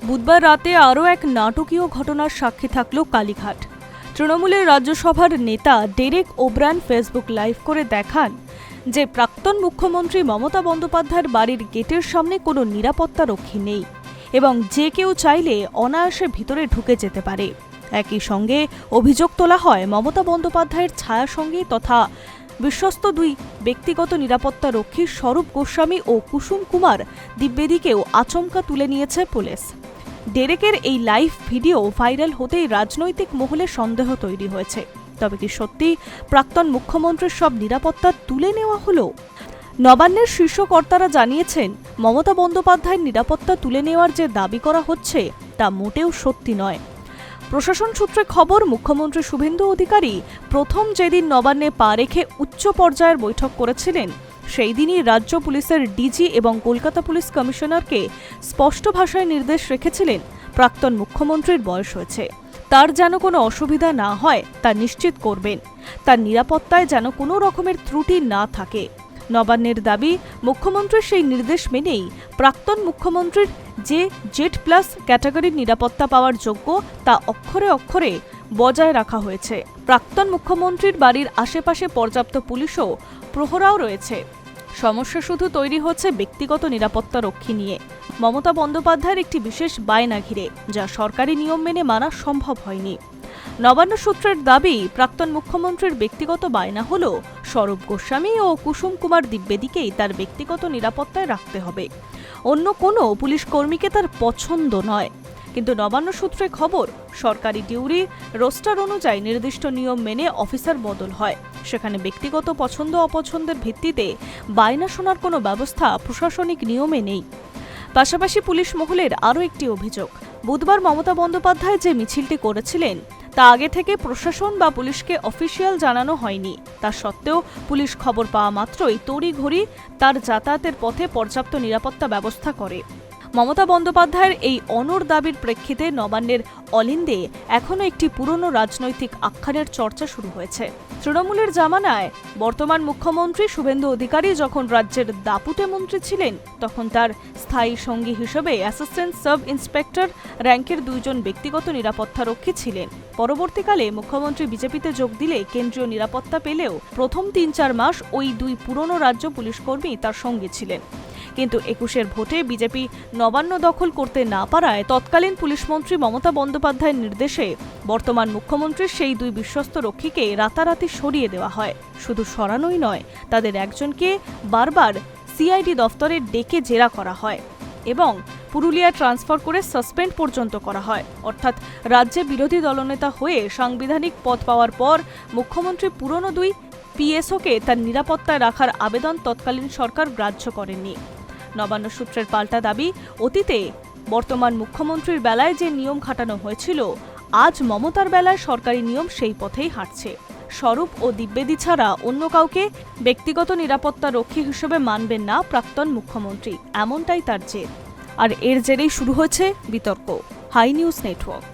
বুধবার রাতে আরও এক নাটকীয় ঘটনার সাক্ষী থাকল কালীঘাট। তৃণমূলের রাজ্যসভার নেতা ডেরেক ওব্রায়ান ফেসবুক লাইভ করে দেখান যে প্রাক্তন মুখ্যমন্ত্রী মমতা বন্দ্যোপাধ্যায়ের বাড়ির গেটের সামনে কোনো নিরাপত্তা রক্ষী নেই এবং যে কেউ চাইলে অনায়াসে ভিতরে ঢুকে যেতে পারে। একই সঙ্গে অভিযোগ তোলা হয় মমতা বন্দ্যোপাধ্যায়ের ছায়াসঙ্গী তথা বিশ্বস্ত দুই ব্যক্তিগত নিরাপত্তা রক্ষী স্বরূপ গোস্বামী ও কুসুম কুমার দ্বিবেদীকেও আচমকা তুলে নিয়েছে পুলিশ। ডেরেকের এই লাইভ ভিডিও ভাইরাল হতেই রাজনৈতিক মহলে সন্দেহ তৈরি হয়েছে। তবে কি সত্যি প্রাক্তন মুখ্যমন্ত্রীর সব নিরাপত্তা তুলে নেওয়া হলো? নবান্নের শীর্ষ কর্তারা জানিয়েছেন মমতা বন্দ্যোপাধ্যায়ের নিরাপত্তা তুলে নেওয়ার যে দাবি করা হচ্ছে তা মোটেও সত্যি নয়। প্রশাসন সূত্রে খবর, মুখ্যমন্ত্রী শুভেন্দু অধিকারী প্রথম যেদিন নবান্নে পা রেখে উচ্চ পর্যায়ের বৈঠক করেছিলেন সেই দিনই রাজ্য পুলিশের ডিজি এবং কলকাতা পুলিশ কমিশনারকে স্পষ্ট ভাষায় নির্দেশ রেখেছিলেন প্রাক্তন মুখ্যমন্ত্রীর বয়স হয়েছে, তার যেন কোনো অসুবিধা না হয় তা নিশ্চিত করবেন, তার নিরাপত্তায় যেন কোনো রকমের ত্রুটি না থাকে। নবান্নের দাবি, মুখ্যমন্ত্রীর সেই নির্দেশ মেনেই প্রাক্তন মুখ্যমন্ত্রীর যে জেড প্লাস ক্যাটাগরির নিরাপত্তা পাওয়ার যোগ্য তা অক্ষরে অক্ষরে বজায় রাখা হয়েছে। প্রাক্তন মুখ্যমন্ত্রীর বাড়ির আশেপাশে পর্যাপ্ত পুলিশ ও প্রহরাও রয়েছে। সমস্যা শুধু তৈরি হচ্ছে ব্যক্তিগত নিরাপত্তা রক্ষী নিয়ে। মমতা বন্দ্যোপাধ্যায়ের একটি বিশেষ বায়না ঘিরে, যা সরকারি নিয়ম মেনে মানা সম্ভব হয়নি। নবান্ন সূত্রের দাবি, প্রাক্তন মুখ্যমন্ত্রীর ব্যক্তিগত বায়না হল স্বরূপ গোস্বামী ও কুসুম কুমার দ্বিবেদীকেই তার ব্যক্তিগত নিরাপত্তায় রাখতে হবে, অন্য কোনো পুলিশ কর্মীকে তার পছন্দ নয়। কিন্তু নবান্ন সূত্রে খবর, সরকারি ডিউরি রোস্টার অনুযায়ী নির্দিষ্ট নিয়ম মেনে অফিসার বদল হয়। সেখানে ব্যক্তিগত পছন্দ অপছন্দের ভিত্তিতে বায়না শোনার কোনো ব্যবস্থা প্রশাসনিক নিয়মে নেই। পাশাপাশি পুলিশ মহলের আরও একটি অভিযোগ, বুধবার মমতা বন্দ্যোপাধ্যায় যে মিছিলটি করেছিলেন তা আগে থেকে প্রশাসন বা পুলিশকে অফিসিয়াল জানানো হয়নি। তা সত্ত্বেও পুলিশ খবর পাওয়া মাত্রই তড়িঘড়ি তার যাতায়াতের পথে পর্যাপ্ত নিরাপত্তা ব্যবস্থা করে। মমতা বন্দ্যোপাধ্যায়ের এই অনড় দাবির প্রেক্ষিতে নবান্নের অলিন্দে এখনও একটি পুরনো রাজনৈতিক আখ্যানের চর্চা শুরু হয়েছে। তৃণমূলের জামানায় বর্তমান মুখ্যমন্ত্রী শুভেন্দু অধিকারী যখন রাজ্যের দাপুটে মন্ত্রী ছিলেন, তখন তার স্থায়ী সঙ্গী হিসেবে অ্যাসিস্ট্যান্ট সাব ইন্সপেক্টর র্যাঙ্কের দুইজন ব্যক্তিগত নিরাপত্তারক্ষী ছিলেন। পরবর্তীকালে মুখ্যমন্ত্রী বিজেপিতে যোগ দিলে কেন্দ্রীয় নিরাপত্তা পেলেও প্রথম ৩-৪ মাস ওই দুই পুরনো রাজ্য পুলিশ কর্মী তার সঙ্গে ছিলেন। কিন্তু ২১-এর ভোটে বিজেপি নবান্ন দখল করতে না পারায় তৎকালীন পুলিশমন্ত্রী মমতা বন্দ্যোপাধ্যায়ের নির্দেশে বর্তমান মুখ্যমন্ত্রীর সেই দুই বিশ্বস্ত রক্ষীকে রাতারাতি সরিয়ে দেওয়া হয়। শুধু সরানোই নয়, তাদের একজনকে বারবার সিআইডি দফতরে ডেকে জেরা করা হয় এবং পুরুলিয়া ট্রান্সফার করে সাসপেন্ড পর্যন্ত করা হয়। অর্থাৎ রাজ্যে বিরোধী দলনেতা হয়ে সাংবিধানিক পদ পাওয়ার পর মুখ্যমন্ত্রী পুরনো দুই পিএসওকে তার নিরাপত্তায় রাখার আবেদন তৎকালীন সরকার গ্রাহ্য করেননি। নবান্ন সূত্রের পাল্টা দাবি, অতীতে বর্তমান মুখ্যমন্ত্রীর বেলায় যে নিয়ম খাটানো হয়েছিল, আজ মমতার বেলায় সরকারি নিয়ম সেই পথেই হাঁটছে। স্বরূপ ও দ্বিবেদী ছাড়া অন্য কাউকে ব্যক্তিগত নিরাপত্তা রক্ষী হিসেবে মানবেন না প্রাক্তন মুখ্যমন্ত্রী, এমনটাই তার জেদ। আর এর জেরেই শুরু হয়েছে বিতর্ক। High News network.